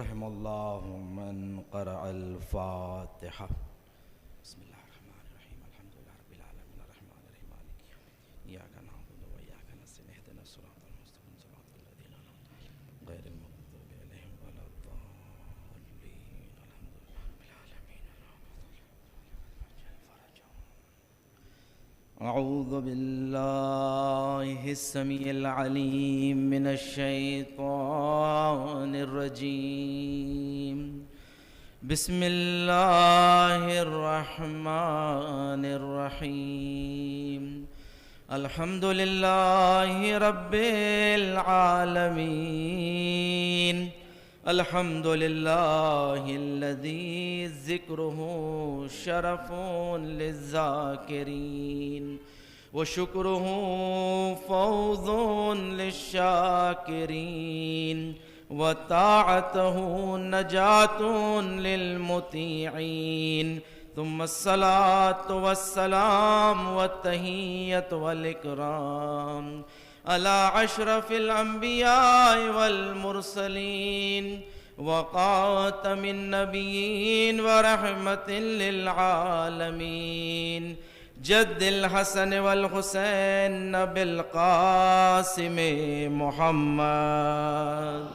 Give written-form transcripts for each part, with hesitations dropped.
رحم الله من قرأ الفاتحة. بسم الله الرحمن الرحيم. الحمد لله رب العالمين الرحمن الرحيم مالك يوم الدين إياك نعبد وإياك نستعين اهدنا الصراط المستقيم صراط الذين أنعمت عليهم غير المغضوب عليهم ولا الضالين. الحمد لله رب العالمين. أعوذ بالله السميع العليم من الشيطان الرجيم. بسم الله الرحمن الرحيم. الحمد لله رب العالمين. الحمد لله الذي ذكره شرف للذاكرين وشكره فوز للشاكرين وطاعته نجاة للمطيعين. ثم الصلاة والسلام والتحية والإكرام على أشرف الأنبياء والمرسلين وخاتم النبيين ورحمة للعالمين جد الحسن والحسين بالقاسم محمد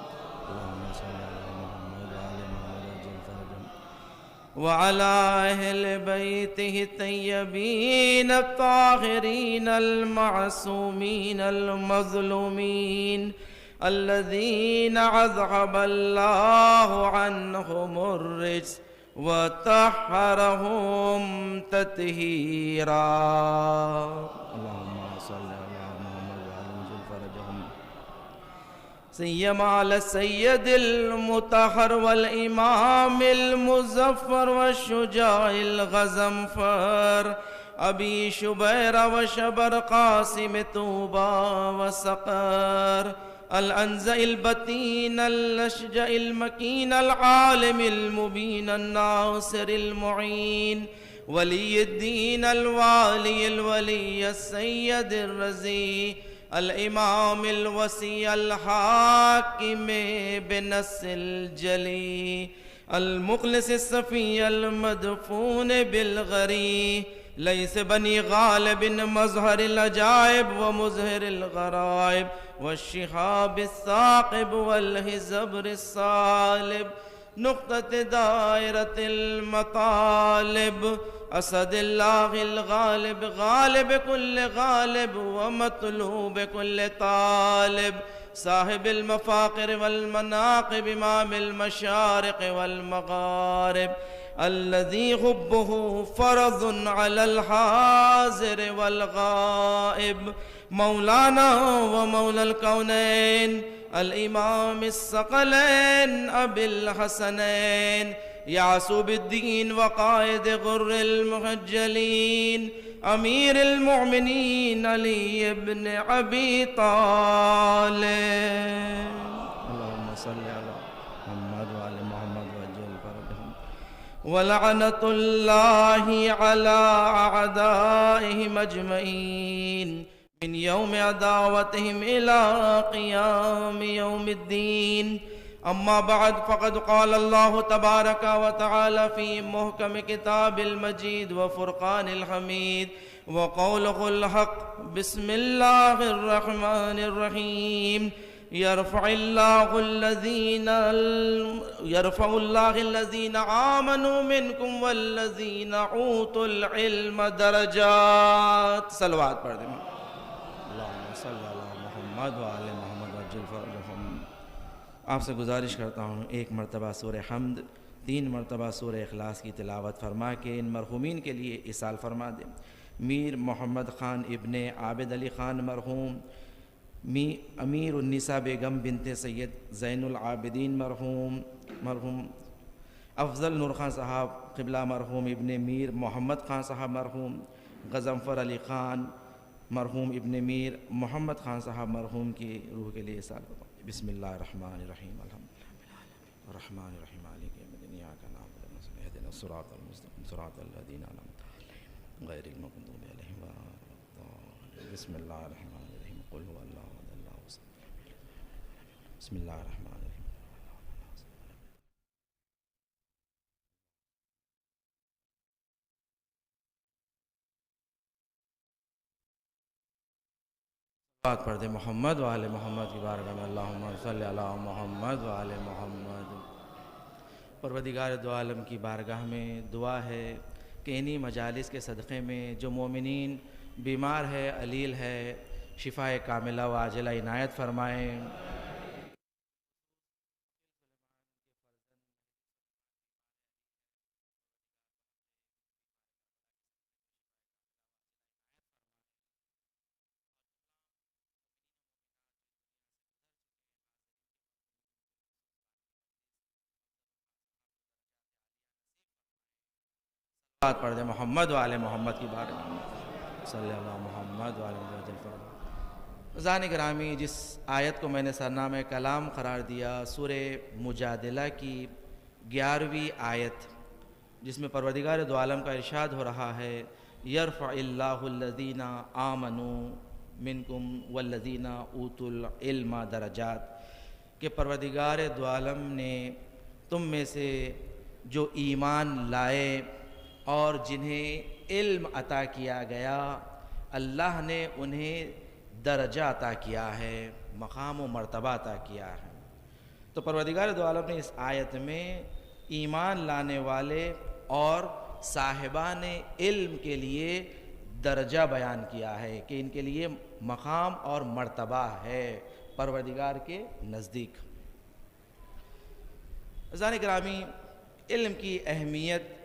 وعلى أهل بيته الطيبين الطاهرين المعصومين المظلومين الذين أذهب الله عنهم الرجس وطهرهم تطهيرا. اللهم صل على محمد وعلى فرجهم سيما على السيد المطهر والإمام المظفر والشجاع الغزنفر أبي شبير وشبر قاسم طوبى وسقر الأنزع البتين الأشجع المكين العالم المبين الناصر المعين ولي الدين الوالي الولي السيد الرزي الإمام الوسي الحاكم بنص الجلي المخلص الصفي المدفون بالغري ليس بني غالب مظهر العجائب ومظهر الغرائب والشهاب الثاقب والهزبر الصالب نقطة دائرة المطالب أسد الله الغالب غالب كل غالب ومطلوب كل طالب صاحب المفاقر والمناقب إمام المشارق والمغارب الذي حبه فرض على الحاضر والغائب مولانا ومولى الكونين الإمام الثقلين أبي الحسنين يعصب الدين وقائد غر المخجلين أمير المؤمنين علي بن أبي طالب. اللهم صل على محمد وعلى محمد وعجل فرجهم. ولعنة الله على أعدائهم أجمعين من يوم عداوتهم إلى قيام يوم الدين. أما بعد فقد قال الله تبارك وتعالى في محكم كتاب المجيد وفرقان الحميد وقوله الحق. بسم الله الرحمن الرحيم. يرفع الله الذين آمنوا منكم والذين أوتوا العلم درجات. صلوات پڑھ دیں. اللهم صل على محمد وعلى محمد وعجل فرجهم. آپ سے گزارش کرتا ہوں ایک مرتبہ سورہ حمد 3 مرتبہ سورہ اخلاص کی تلاوت فرما کے ان مرحومین کے لیے اصال فرما دیں. میر محمد خان ابن عابد علی خان مرحوم، امیر النساء بیگم بنت سید زین العابدین مرحوم افضل نور خان صاحب قبلہ مرحوم ابن میر محمد خان صاحب مرحوم غزنفر علی خان مرحوم ابن میر محمد خان صاحب مرحوم کی روح کے لیے اصال فرما. بسم اللہ الرحمن الرحیم. الحمدللہ رب العالمین الرحمن الرحیم مالک یوم الدین ایاک نعبد و ایاک نستعین اهدنا الصراط المستقیم صراط الذین انعمت علیہم غیر المغضوب علیہم ولا الضالین. بسم اللہ الرحمن الرحیم. قل هو اللہ احد اللہ الصمد. بسم اللہ الرحمن الرحیم. بات پڑھ دیں محمد و آل محمد کی بارگاہ میں، اللہم صلی علی محمد و آل محمد۔ پروردگار دو عالم کی بارگاہ میں دعا ہے کہ انہی مجالس کے صدقے میں جو مومنین بیمار ہے، علیل ہے، شفاء کاملہ و عاجلہ عنایت فرمائیں۔ بات پڑھ دیں محمد و آل محمد کی بارگاہ میں، صلی اللہ محمد و آل محمد۔ ذان گرامی، جس آیت کو میں نے سرنامہ کلام قرار دیا، سورہ مجادلہ کی 11ویں آیت، جس میں پروردگار دو عالم کا ارشاد ہو رہا ہے، یرفع اللہ الذین آمنوا منکم والذین اوتوا العلم درجات، کہ پروردگار دو عالم نے تم میں سے جو ایمان لائے اور جنہیں علم عطا کیا گیا، اللہ نے انہیں درجہ عطا کیا ہے، مقام و مرتبہ عطا کیا ہے۔ تو پروردگار دو عالم نے اس آیت میں ایمان لانے والے اور صاحبان علم کے لیے درجہ بیان کیا ہے کہ ان کے لیے مقام اور مرتبہ ہے پروردگار کے نزدیک۔ عزیزان گرامی، علم کی اہمیت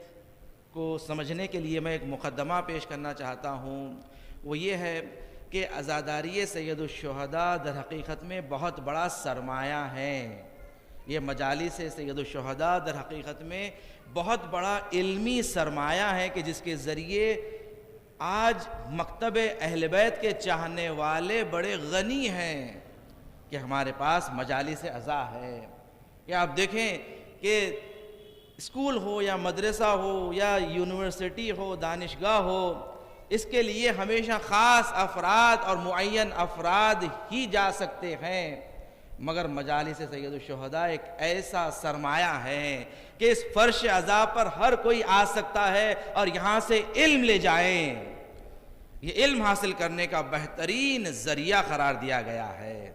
کو سمجھنے کے لیے میں ایک مقدمہ پیش کرنا چاہتا ہوں، وہ یہ ہے کہ عزاداری سید الشہداء در حقیقت میں بہت بڑا سرمایہ ہے۔ یہ مجالس سید الشہداء در حقیقت میں بہت بڑا علمی سرمایہ ہے کہ جس کے ذریعے آج مکتب اہل بیت کے چاہنے والے بڑے غنی ہیں کہ ہمارے پاس مجالس عزا ہے۔ کہ آپ دیکھیں کہ اسکول ہو یا مدرسہ ہو یا یونیورسٹی ہو، دانشگاہ ہو، اس کے لیے ہمیشہ خاص افراد اور معین افراد ہی جا سکتے ہیں، مگر مجالس سید الشہداء ایک ایسا سرمایہ ہے کہ اس فرش عزا پر ہر کوئی آ سکتا ہے اور یہاں سے علم لے جائیں۔ یہ علم حاصل کرنے کا بہترین ذریعہ قرار دیا گیا ہے۔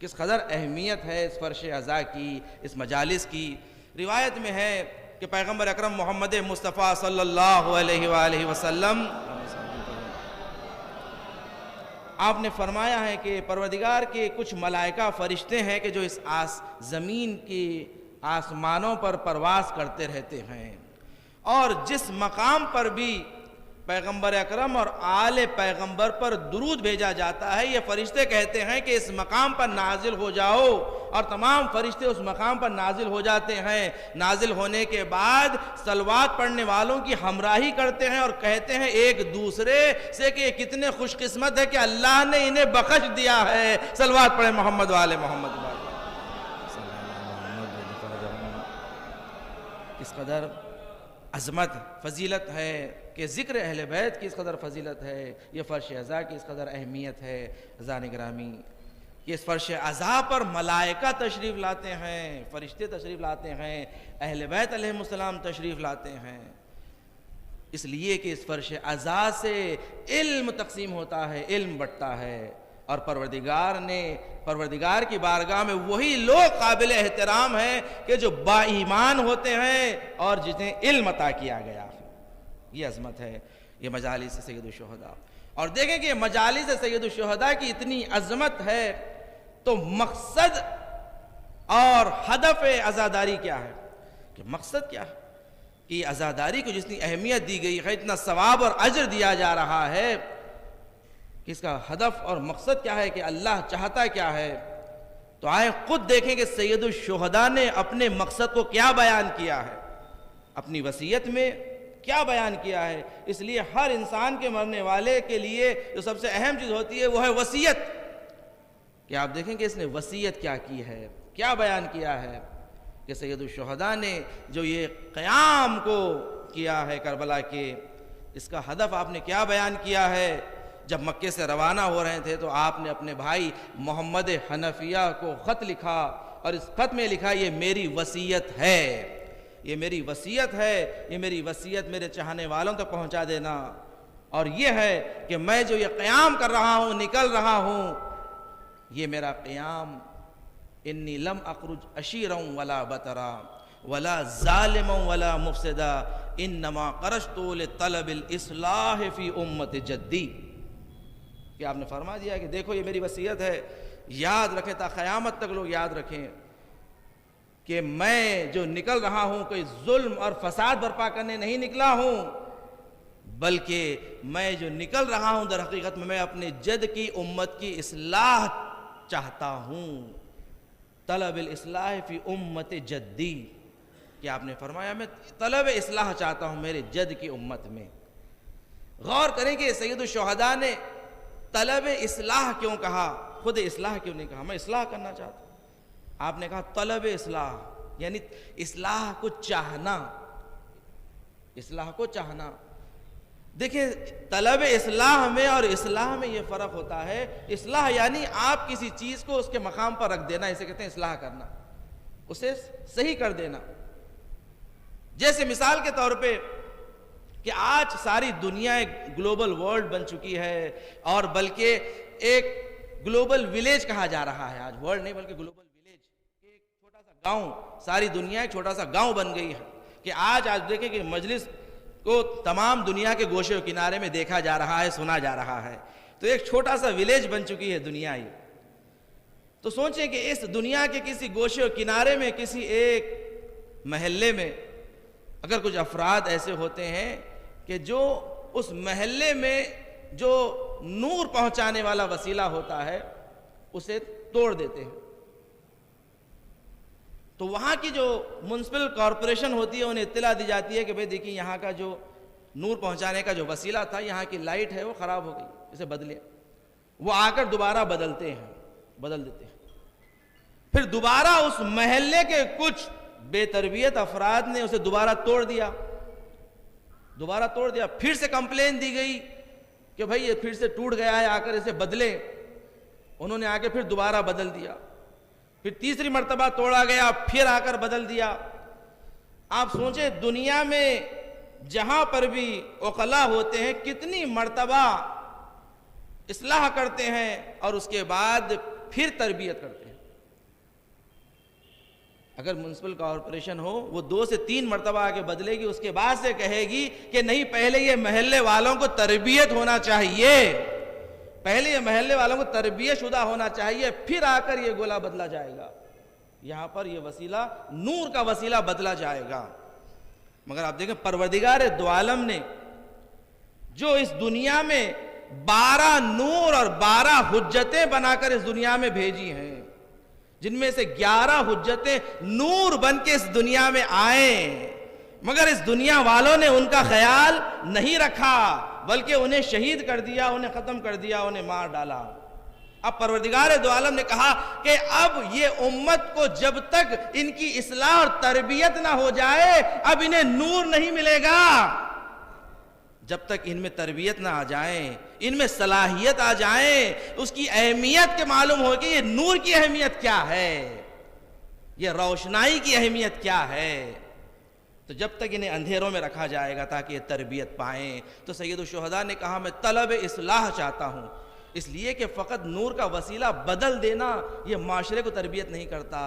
کس قدر اہمیت ہے اس فرش عزا کی، اس مجالس کی۔ روایت میں ہے کہ پیغمبر اکرم محمد مصطفیٰ صلی اللہ علیہ وآلہ وسلم آپ نے فرمایا ہے کہ پروردگار کے کچھ ملائکہ فرشتے ہیں کہ جو اس زمین کی آسمانوں پر پرواز کرتے رہتے ہیں، اور جس مقام پر بھی پیغمبر اکرم اور آل پیغمبر پر درود بھیجا جاتا ہے، یہ فرشتے کہتے ہیں کہ اس مقام پر نازل ہو جاؤ، اور تمام فرشتے اس مقام پر نازل ہو جاتے ہیں۔ نازل ہونے کے بعد صلوات پڑھنے والوں کی ہمراہی کرتے ہیں اور کہتے ہیں ایک دوسرے سے کہ یہ کتنے خوش قسمت ہے کہ اللہ نے انہیں بخش دیا ہے۔ صلوات پڑھیں محمد و آل محمد۔ کس قدر عظمت فضیلت ہے کہ ذکر اہل بیت کی اس قدر فضیلت ہے، یہ فرش عزا کی اس قدر اہمیت ہے۔ عزیزان گرامی، کہ اس فرش عزا پر ملائکہ تشریف لاتے ہیں، فرشتے تشریف لاتے ہیں، اہل بیت علیہ السلام تشریف لاتے ہیں، اس لیے کہ اس فرش عزا سے علم تقسیم ہوتا ہے، علم بٹتا ہے، اور پروردگار کی بارگاہ میں وہی لوگ قابل احترام ہیں کہ جو با ایمان ہوتے ہیں اور جنہیں علم عطا کیا گیا ہے۔ یہ عظمت ہے یہ مجالس سید الشہداء۔ اور دیکھیں کہ مجالس سید الشہداء کی اتنی عظمت ہے تو مقصد اور ہدف عزاداری کیا ہے؟ کہ مقصد کیا ہے کہ عزاداری کو جتنی اہمیت دی گئی ہے، اتنا ثواب اور اجر دیا جا رہا ہے، کہ اس کا ہدف اور مقصد کیا ہے، کہ اللہ چاہتا کیا ہے۔ تو آئے خود دیکھیں کہ سید الشہداء نے اپنے مقصد کو کیا بیان کیا ہے، اپنی وصیت میں کیا بیان کیا ہے۔ اس لیے ہر انسان کے مرنے والے کے لیے جو سب سے اہم چیز ہوتی ہے وہ ہے وصیت، کہ آپ دیکھیں کہ اس نے وصیت کیا کی ہے، کیا بیان کیا ہے، کہ سید الشہداء نے جو یہ قیام کو کیا ہے کربلا کے، اس کا ہدف آپ نے کیا بیان کیا ہے۔ جب مکے سے روانہ ہو رہے تھے تو آپ نے اپنے بھائی محمد حنفیہ کو خط لکھا، اور اس خط میں لکھا یہ میری وصیت ہے، یہ میری وصیت ہے، یہ میری وصیت میرے چاہنے والوں تک پہنچا دینا۔ اور یہ ہے کہ میں جو یہ قیام کر رہا ہوں، نکل رہا ہوں، یہ میرا قیام انی لم اخرج اشیرا ولا بطرا ولا ظالما ولا مفسدا انما خرجت لطلب الاصلاح فی امت جدی، کہ آپ نے فرما دیا کہ دیکھو یہ میری وصیت ہے، یاد رکھیں تا قیامت تک لوگ یاد رکھیں کہ میں جو نکل رہا ہوں کوئی ظلم اور فساد برپا کرنے نہیں نکلا ہوں، بلکہ میں جو نکل رہا ہوں در حقیقت میں اپنے جد کی امت کی اصلاح چاہتا ہوں، طلب الاصلاح فی امت جدی، کہ آپ نے فرمایا میں طلب اصلاح چاہتا ہوں میرے جد کی امت میں۔ غور کریں کہ سید الشہداء نے طلب اصلاح کیوں کہا، خود اصلاح کیوں نہیں کہا؟ میں اصلاح کرنا چاہتا ہوں، آپ نے کہا طلب اصلاح، یعنی اصلاح کو چاہنا، اصلاح کو چاہنا۔ دیکھیں طلب اصلاح میں اور اصلاح میں یہ فرق ہوتا ہے، اصلاح یعنی آپ کسی چیز کو اس کے مقام پر رکھ دینا، اسے کہتے ہیں اصلاح کرنا، اسے صحیح کر دینا۔ جیسے مثال کے طور پہ کہ آج ساری دنیا ایک گلوبل ورلڈ بن چکی ہے، اور بلکہ ایک گلوبل ویلیج کہا جا رہا ہے، آج ورلڈ نہیں بلکہ گلوبل ویلیج، ایک چھوٹا سا گاؤں، ساری دنیا ایک چھوٹا سا گاؤں بن گئی ہے، کہ آج دیکھیں کہ مجلس کو تمام دنیا کے گوشے و کنارے میں دیکھا جا رہا ہے، سنا جا رہا ہے، تو ایک چھوٹا سا ویلیج بن چکی ہے دنیا ہی۔ تو سوچیں کہ اس دنیا کے کسی گوشے و کنارے میں، کسی ایک محلے میں اگر کچھ افراد ایسے ہوتے ہیں کہ جو اس محلے میں جو نور پہنچانے والا وسیلہ ہوتا ہے اسے توڑ دیتے ہیں، تو وہاں کی جو میونسپل کارپوریشن ہوتی ہے انہیں اطلاع دی جاتی ہے کہ بھئی دیکھیں یہاں کا جو نور پہنچانے کا جو وسیلہ تھا، یہاں کی لائٹ ہے وہ خراب ہو گئی، اسے بدلے۔ وہ آ کر دوبارہ بدلتے ہیں، بدل دیتے ہیں، پھر دوبارہ اس محلے کے کچھ بے تربیت افراد نے اسے دوبارہ توڑ دیا، دوبارہ توڑ دیا، پھر سے کمپلین دی گئی کہ بھئی یہ پھر سے ٹوٹ گیا ہے، آ کر اسے بدلے، انہوں نے آ کے پھر دوبارہ بدل دیا، پھر تیسری مرتبہ توڑا گیا، پھر آ کر بدل دیا۔ آپ سوچیں دنیا میں جہاں پر بھی عقلاء ہوتے ہیں کتنی مرتبہ اصلاح کرتے ہیں اور اس کے بعد پھر تربیت کرتے ہیں۔ اگر میونسپل کارپوریشن ہو وہ 2 سے 3 مرتبہ آگے بدلے گی، اس کے بعد سے کہے گی کہ نہیں پہلے یہ محلے والوں کو تربیت ہونا چاہیے، پہلے یہ محلے والوں کو تربیت شدہ ہونا چاہیے، پھر آ کر یہ گولا بدلا جائے گا، یہاں پر یہ وسیلہ نور کا وسیلہ بدلا جائے گا۔ مگر آپ دیکھیں پروردگار دو عالم نے جو اس دنیا میں 12 نور اور 12 حجتیں بنا کر اس دنیا میں بھیجی ہیں، جن میں سے 11 حجتیں نور بن کے اس دنیا میں آئیں، مگر اس دنیا والوں نے ان کا خیال نہیں رکھا، بلکہ انہیں شہید کر دیا، انہیں ختم کر دیا، انہیں مار ڈالا۔ اب پروردگار دو عالم نے کہا کہ اب یہ امت کو جب تک ان کی اصلاح اور تربیت نہ ہو جائے اب انہیں نور نہیں ملے گا، جب تک ان میں تربیت نہ آ جائیں، ان میں صلاحیت آ جائیں، اس کی اہمیت کے معلوم ہو کہ یہ نور کی اہمیت کیا ہے، یہ روشنائی کی اہمیت کیا ہے، تو جب تک انہیں اندھیروں میں رکھا جائے گا تاکہ یہ تربیت پائیں۔ تو سید الشہداء نے کہا میں طلب اصلاح چاہتا ہوں، اس لیے کہ فقط نور کا وسیلہ بدل دینا یہ معاشرے کو تربیت نہیں کرتا،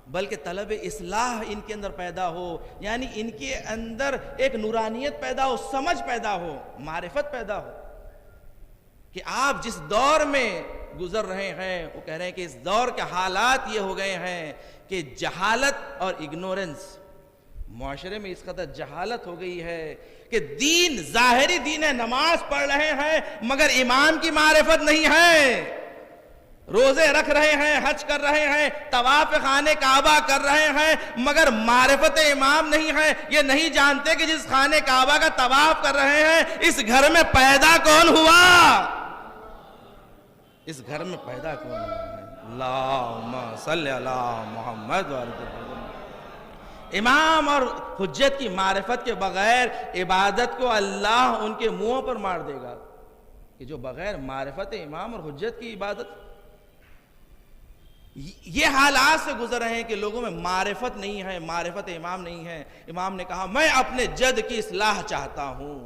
بلکہ طلب اصلاح ان کے اندر پیدا ہو، یعنی ان کے اندر ایک نورانیت پیدا ہو، سمجھ پیدا ہو، معرفت پیدا ہو کہ آپ جس دور میں گزر رہے ہیں، وہ کہہ رہے ہیں کہ اس دور کے حالات یہ ہو گئے ہیں کہ جہالت اور اگنورنس، معاشرے میں اس قدر جہالت ہو گئی ہے کہ دین ظاہری دین ہے، نماز پڑھ رہے ہیں مگر امام کی معرفت نہیں ہے، روزے رکھ رہے ہیں، حج کر رہے ہیں، طواف خانہ کعبہ کر رہے ہیں مگر معرفت امام نہیں ہے، یہ نہیں جانتے کہ جس خانہ کعبہ کا طواف کر رہے ہیں اس گھر میں پیدا کون ہوا، اس گھر میں پیدا کون ہوا ہے۔ اللہم صلی علی محمد وعلی امام اور حجت کی معرفت کے بغیر عبادت کو اللہ ان کے منہوں پر مار دے گا، کہ جو بغیر معرفت امام اور حجت کی عبادت، یہ حالات سے گزر رہے ہیں کہ لوگوں میں معرفت نہیں ہے، معرفت امام نہیں ہے۔ امام نے کہا میں اپنے جد کی اصلاح چاہتا ہوں،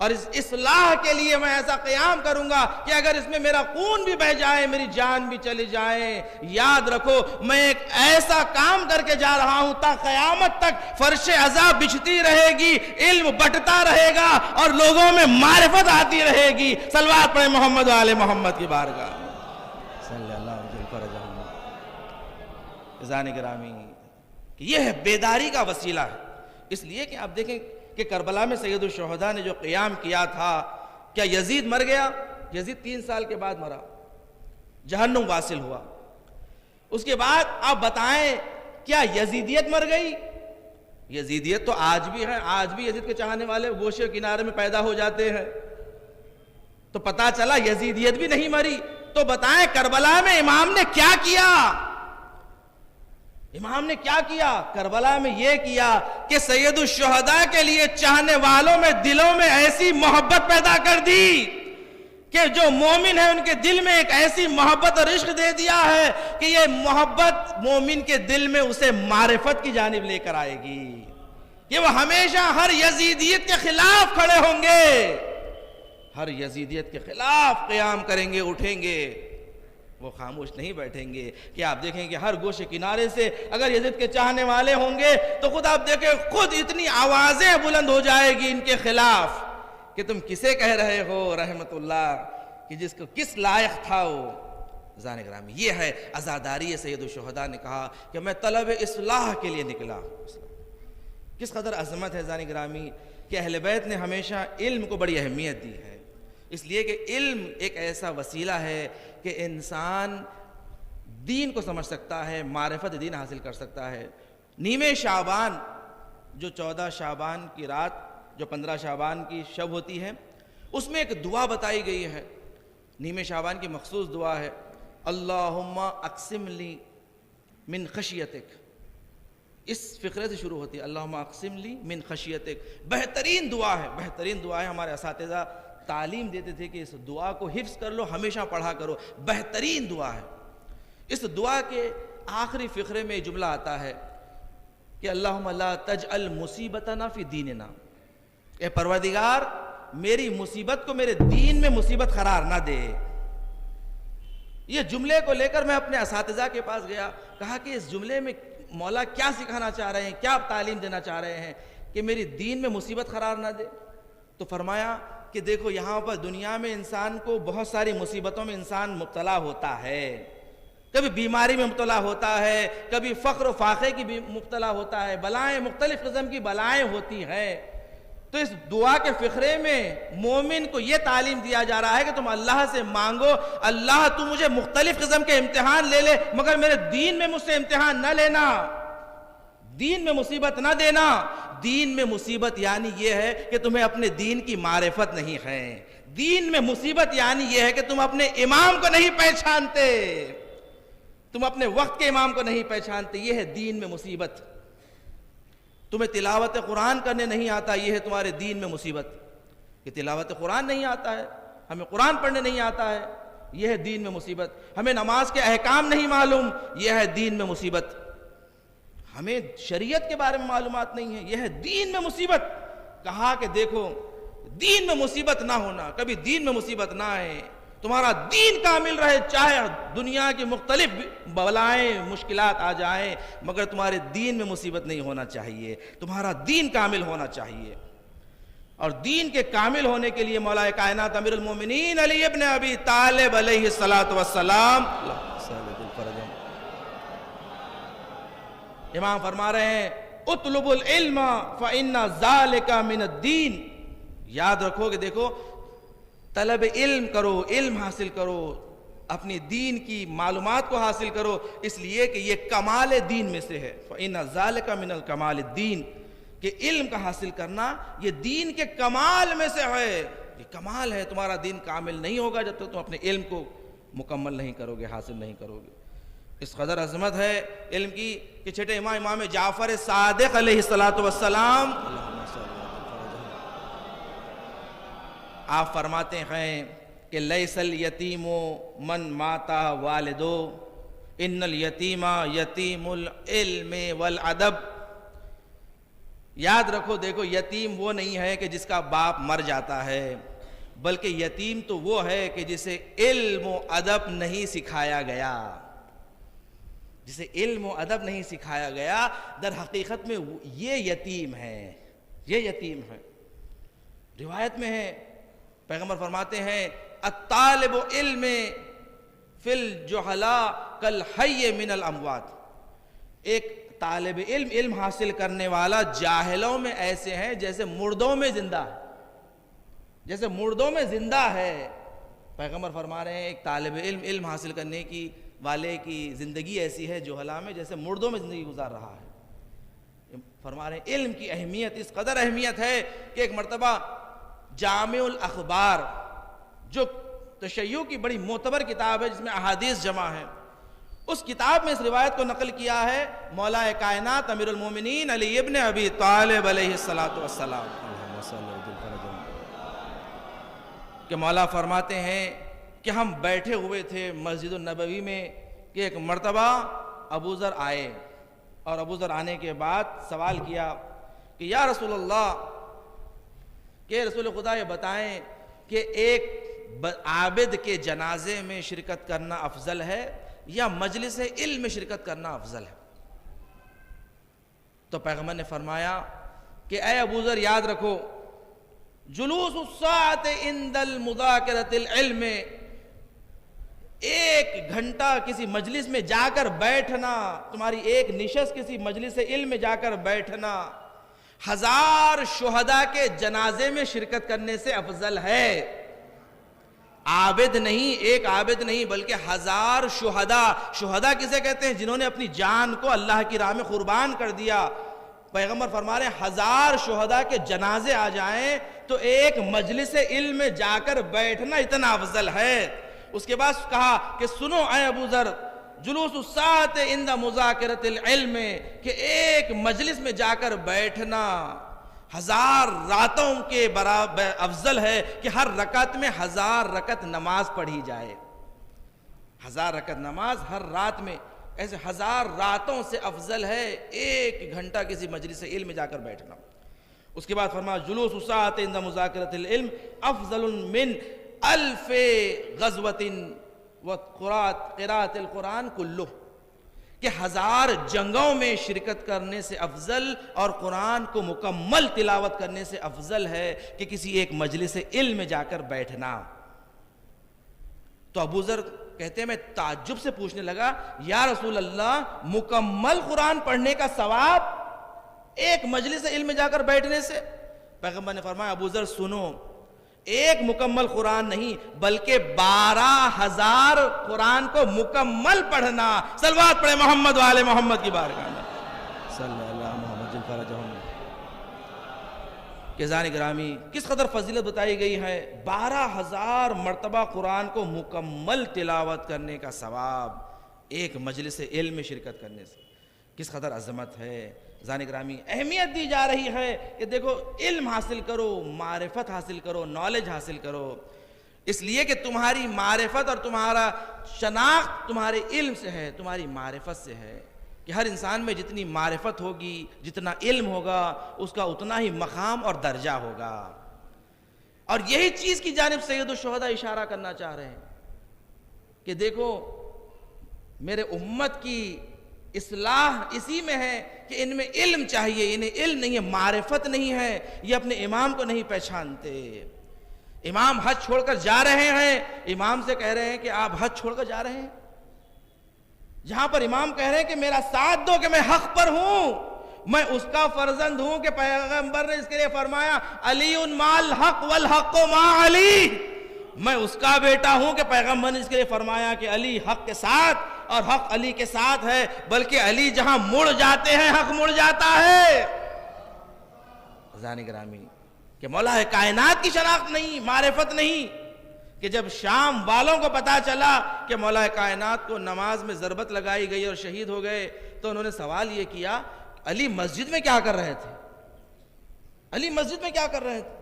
اور اس اصلاح کے لیے میں ایسا قیام کروں گا کہ اگر اس میں میرا خون بھی بہہ جائے، میری جان بھی چلی جائے، یاد رکھو میں ایک ایسا کام کر کے جا رہا ہوں تا قیامت تک فرش عذاب بچھتی رہے گی، علم بٹتا رہے گا اور لوگوں میں معرفت آتی رہے گی۔ صلوات پڑھیں محمد و آل محمد کی بارگاہ صلی اللہ علیہ وسلم۔ عزیزان گرامی، یہ ہے بیداری کا وسیلہ ہے، اس لیے کہ آپ دیکھیں کہ کربلا میں سید الشہداء نے جو قیام کیا تھا، کیا یزید مر گیا؟ یزید 3 سال کے بعد مرا، جہنم واصل ہوا۔ اس کے بعد آپ بتائیں کیا یزیدیت مر گئی؟ یزیدیت تو آج بھی ہے، آج بھی یزید کے چاہنے والے گوشے کنارے میں پیدا ہو جاتے ہیں، تو پتا چلا یزیدیت بھی نہیں مری۔ تو بتائیں کربلا میں امام نے کیا کیا؟ امام نے کیا کیا؟ کربلا میں یہ کیا کہ سید الشہداء کے لیے چاہنے والوں میں دلوں میں ایسی محبت پیدا کر دی کہ جو مومن ہے ان کے دل میں ایک ایسی محبت اور عشق دے دیا ہے کہ یہ محبت مومن کے دل میں اسے معرفت کی جانب لے کر آئے گی، کہ وہ ہمیشہ ہر یزیدیت کے خلاف کھڑے ہوں گے، ہر یزیدیت کے خلاف قیام کریں گے، اٹھیں گے، وہ خاموش نہیں بیٹھیں گے۔ کہ آپ دیکھیں کہ ہر گوشے کنارے سے اگر یزید کے چاہنے والے ہوں گے تو خود آپ دیکھیں خود اتنی آوازیں بلند ہو جائے گی ان کے خلاف کہ تم کسے کہہ رہے ہو رحمت اللہ، کہ جس کو کس لائق تھا وہ۔ عزیزان گرامی، یہ ہے عزاداری سید الشہداء نے کہا کہ میں طلب اصلاح کے لیے نکلا۔ کس قدر عظمت ہے عزیزان گرامی کہ اہل بیت نے ہمیشہ علم کو بڑی اہمیت دی ہے، اس لیے کہ علم ایک ایسا وسیلہ ہے کہ انسان دین کو سمجھ سکتا ہے، معرفت دین حاصل کر سکتا ہے۔ نیمے شعبان، جو 14 شعبان کی رات، جو 15 شعبان کی شب ہوتی ہے، اس میں ایک دعا بتائی گئی ہے، نیمے شعبان کی مخصوص دعا ہے، اللہم اقسم لی من خشیتک۔ اس فقرے سے شروع ہوتی ہے، اللہم اقسم لی من خشیتک۔ بہترین دعا ہے، بہترین دعا ہے۔ ہمارے اساتذہ تعلیم دیتے تھے کہ اس دعا کو حفظ کر لو، ہمیشہ پڑھا کرو، بہترین دعا ہے۔ اس دعا کے آخری فقرے میں جملہ آتا ہے کہ اللہم لا تجعل مصیبتنا فی دیننا، اے پروردگار میری مصیبت کو میرے دین میں مصیبت قرار نہ دے۔ یہ جملے کو لے کر میں اپنے اساتذہ کے پاس گیا، کہا کہ اس جملے میں مولا کیا سکھانا چاہ رہے ہیں، کیا تعلیم دینا چاہ رہے ہیں کہ میری دین میں مصیبت قرار نہ دے؟ تو فرمایا کہ دیکھو یہاں پر دنیا میں انسان کو بہت ساری مصیبتوں میں انسان مبتلا ہوتا ہے، کبھی بیماری میں مبتلا ہوتا ہے، کبھی فقر و فاقے کی بھی مبتلا ہوتا ہے، بلائیں مختلف قسم کی بلائیں ہوتی ہیں۔ تو اس دعا کے فقرے میں مومن کو یہ تعلیم دیا جا رہا ہے کہ تم اللہ سے مانگو، اللہ تو مجھے مختلف قسم کے امتحان لے لے مگر میرے دین میں مجھ سے امتحان نہ لینا، دین میں مصیبت نہ دینا۔ دین میں مصیبت یعنی یہ ہے کہ تمہیں اپنے دین کی معرفت نہیں ہے، دین میں مصیبت یعنی یہ ہے کہ تم اپنے امام کو نہیں پہچانتے، تم اپنے وقت کے امام کو نہیں پہچانتے، یہ ہے دین میں مصیبت۔ تمہیں تلاوت قرآن کرنے نہیں آتا، یہ ہے تمہارے دین میں مصیبت، کہ تلاوت قرآن نہیں آتا ہے، ہمیں قرآن پڑھنے نہیں آتا ہے، یہ ہے دین میں مصیبت۔ ہمیں نماز کے احکام نہیں معلوم، یہ ہے دین میں مصیبت۔ ہمیں شریعت کے بارے میں معلومات نہیں ہے، یہ ہے دین میں مصیبت۔ کہا کہ دیکھو دین میں مصیبت نہ ہونا، کبھی دین میں مصیبت نہ آئے، تمہارا دین کامل رہے، چاہے دنیا کی مختلف بلائیں مشکلات آ جائیں مگر تمہارے دین میں مصیبت نہیں ہونا چاہیے، تمہارا دین کامل ہونا چاہیے۔ اور دین کے کامل ہونے کے لیے مولا کائنات امیر المومنین علی ابن ابی طالب علیہ السلام امام فرما رہے ہیں اطلب العلم فإن ذلك من الدین۔ یاد رکھو کہ دیکھو طلب علم کرو، علم حاصل کرو، اپنی دین کی معلومات کو حاصل کرو، اس لیے کہ یہ کمال دین میں سے ہے۔ فإن ذلك من الکمال الدین، کہ علم کا حاصل کرنا یہ دین کے کمال میں سے ہے، یہ کمال ہے۔ تمہارا دین کامل نہیں ہوگا جب تک تم اپنے علم کو مکمل نہیں کرو گے، حاصل نہیں کرو گے۔ اس قدر عظمت ہے علم کی کہ چھٹے امام جعفر صادق علیہ السلام آپ فرماتے ہیں کہ لیس الیتیم من مات والدو ان الیتیم یتیم العلم والادب۔ یاد رکھو دیکھو یتیم وہ نہیں ہے کہ جس کا باپ مر جاتا ہے، بلکہ یتیم تو وہ ہے کہ جسے علم و ادب نہیں سکھایا گیا، جسے علم و ادب نہیں سکھایا گیا، در حقیقت میں یہ یتیم ہے، یہ یتیم ہے۔ روایت میں ہے پیغمبر فرماتے ہیں الطالب علم فی الجہلاء کالحی من الاموات، ایک طالب علم علم حاصل کرنے والا جاہلوں میں ایسے ہیں جیسے مردوں میں زندہ ہے، جیسے مردوں میں زندہ ہے۔ پیغمبر فرما رہے ہیں ایک طالب علم علم حاصل کرنے کی والے کی زندگی ایسی ہے جہلا میں جیسے مردوں میں زندگی گزار رہا ہے۔ فرما رہے ہیں علم کی اہمیت اس قدر اہمیت ہے کہ ایک مرتبہ جامع الاخبار جو تشیع کی بڑی معتبر کتاب ہے جس میں احادیث جمع ہے، اس کتاب میں اس روایت کو نقل کیا ہے مولا کائنات امیر المومنین علی ابن ابی طالب علیہ السلام کہ مولا فرماتے ہیں کہ ہم بیٹھے ہوئے تھے مسجد النبوی میں کہ ایک مرتبہ ابو ذر آئے، اور ابو ذر آنے کے بعد سوال کیا کہ یا رسول اللہ، کہ رسول خدا یہ بتائیں کہ ایک عابد کے جنازے میں شرکت کرنا افضل ہے یا مجلس علم میں شرکت کرنا افضل ہے؟ تو پیغمبر نے فرمایا کہ اے ابو ذر یاد رکھو جلوس الساعت عند المذاکرۃ العلم، ایک گھنٹہ کسی مجلس میں جا کر بیٹھنا، تمہاری ایک نشست کسی مجلس علم میں جا کر بیٹھنا 1000 شہداء کے جنازے میں شرکت کرنے سے افضل ہے۔ عابد نہیں، ایک عابد نہیں بلکہ 1000 شہداء۔ شہداء کسے کہتے ہیں؟ جنہوں نے اپنی جان کو اللہ کی راہ میں قربان کر دیا۔ پیغمبر فرما رہے ہیں 1000 شہداء کے جنازے آ جائیں تو ایک مجلس علم میں جا کر بیٹھنا اتنا افضل ہے۔ اس کے بعد کہا کہ سنو اے ابو ذر، جلوس الساعت عند مذاکرۃ العلم، کہ ایک مجلس میں جا کر بیٹھنا 1000 راتوں کے برابر افضل ہے کہ ہر رکعت میں 1000 رکعت نماز پڑھی جائے۔ 1000 رکعت نماز ہر رات میں، ایسے 1000 راتوں سے افضل ہے ایک گھنٹہ کسی مجلس علم میں جا کر بیٹھنا۔ اس کے بعد فرمایا جلوس الساعت عند مذاکرۃ العلم افضل من 1000 غزوۃ وقراءۃ القرآن کلہ، کہ 1000 جنگوں میں شرکت کرنے سے افضل اور قرآن کو مکمل تلاوت کرنے سے افضل ہے کہ کسی ایک مجلس علم میں جا کر بیٹھنا۔ تو ابو ذر کہتے ہیں میں تعجب سے پوچھنے لگا یا رسول اللہ، مکمل قرآن پڑھنے کا ثواب ایک مجلس علم میں جا کر بیٹھنے سے؟ پیغمبر نے فرمایا ابو ذر سنو، ایک مکمل قرآن نہیں بلکہ 12000 قرآن کو مکمل پڑھنا۔ صلوات پڑھے محمد و آل محمد کی بارگاہ میں، صلی اللہ محمد جل فرجہم۔ کہ زانی گرامی کس قدر فضیلت بتائی گئی ہے، 12000 مرتبہ قرآن کو مکمل تلاوت کرنے کا ثواب ایک مجلس علم میں شرکت کرنے سے، کس قدر عظمت ہے۔ زانی گرامی اہمیت دی جا رہی ہے کہ دیکھو علم حاصل کرو، معرفت حاصل کرو، نالج حاصل کرو، اس لیے کہ تمہاری معرفت اور تمہارا شناخت تمہارے علم سے ہے، تمہاری معرفت سے ہے، کہ ہر انسان میں جتنی معرفت ہوگی، جتنا علم ہوگا، اس کا اتنا ہی مقام اور درجہ ہوگا۔ اور یہی چیز کی جانب سید الشہداء اشارہ کرنا چاہ رہے ہیں کہ دیکھو میرے امت کی اصلاح اسی میں ہے کہ ان میں علم چاہیے، انہیں علم نہیں ہے، معرفت نہیں ہے، یہ اپنے امام کو نہیں پہچانتے۔ امام حج چھوڑ کر جا رہے ہیں، امام سے کہہ رہے ہیں کہ آپ حج چھوڑ کر جا رہے ہیں، جہاں پر امام کہہ رہے ہیں کہ میرا ساتھ دو کہ میں حق پر ہوں، میں اس کا فرزند ہوں کہ پیغمبر نے اس کے لیے فرمایا علی مال حق والحق مع علی، میں اس کا بیٹا ہوں کہ پیغمبر نے اس کے لیے فرمایا کہ علی حق کے ساتھ اور حق علی کے ساتھ ہے، بلکہ علی جہاں مڑ جاتے ہیں حق مڑ جاتا ہے۔ عزیزان گرامی کہ مولا کائنات کی شناخت نہیں، معرفت نہیں، کہ جب شام والوں کو پتا چلا کہ مولا کائنات کو نماز میں ضربت لگائی گئی اور شہید ہو گئے تو انہوں نے سوال یہ کیا علی مسجد میں کیا کر رہے تھے؟ علی مسجد میں کیا کر رہے تھے؟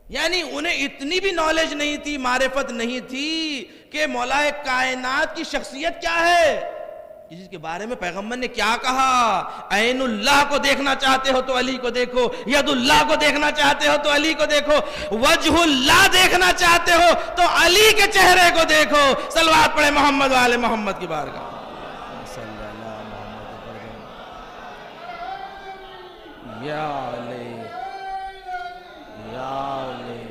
یعنی انہیں اتنی بھی نالج نہیں تھی، معرفت نہیں تھی کہ مولا کائنات کی شخصیت کیا ہے، کہ جس کے بارے میں پیغمبر نے کیا کہا، عین اللہ کو دیکھنا چاہتے ہو تو علی کو دیکھو، ید اللہ کو دیکھنا چاہتے ہو تو علی کو دیکھو، وجہ اللہ دیکھنا چاہتے ہو تو علی کے چہرے کو دیکھو۔ صلوات پڑھے محمد والے محمد کی بارگاہ۔ صلی اللہ محمد یا علی یا علی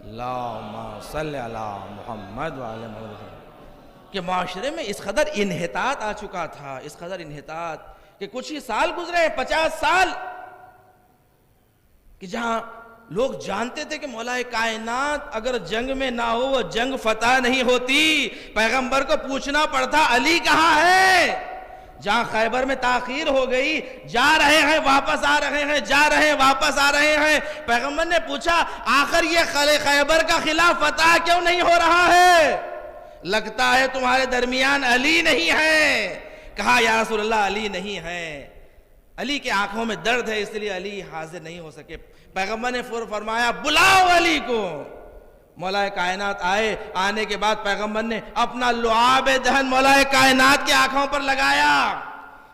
اللہم صلی علی محمد والے محمد، کہ معاشرے میں اس قدر انحطاط آ چکا تھا، اس قدر انحطاط کہ کچھ ہی سال گزرے، 50 سال، کہ جہاں لوگ جانتے تھے کہ مولا کائنات اگر جنگ میں نہ ہو وہ جنگ فتح نہیں ہوتی، پیغمبر کو پوچھنا پڑتا علی کہاں ہے؟ جہاں خیبر میں تاخیر ہو گئی، جا رہے ہیں واپس آ رہے ہیں، جا رہے ہیں واپس آ رہے ہیں، پیغمبر نے پوچھا آخر یہ خیبر کا خلاف فتح کیوں نہیں ہو رہا ہے؟ لگتا ہے تمہارے درمیان علی نہیں ہے۔ کہا یا رسول اللہ علی نہیں ہے، علی کے آنکھوں میں درد ہے اس لیے علی حاضر نہیں ہو سکے۔ پیغمبر نے فرمایا بلاؤ علی کو۔ مولا کائنات آئے، آنے کے بعد پیغمبر نے اپنا لعاب دہن مولا کائنات کے آنکھوں پر لگایا۔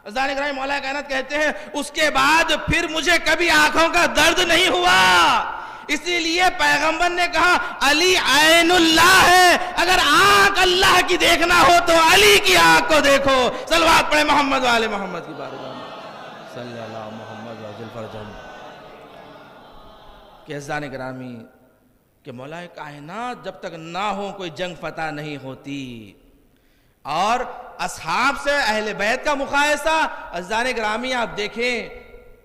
عزیزان اکرام، مولا کائنات کہتے ہیں اس کے بعد پھر مجھے کبھی آنکھوں کا درد نہیں ہوا، اسی لیے پیغمبر نے کہا علی عین اللہ ہے، اگر آنکھ اللہ کی دیکھنا ہو تو علی کی آنکھ کو دیکھو۔ صلوات پڑھے محمد والے محمد کی بارگاہ میں۔ صلی اللہ محمد وعجل فرجہم۔ کہ عزیزان گرامی، کہ مولا کائنات جب تک نہ ہو کوئی جنگ فتح نہیں ہوتی۔ اور اصحاب سے اہل بیت کا مقایسہ، عزیزان گرامی آپ دیکھیں،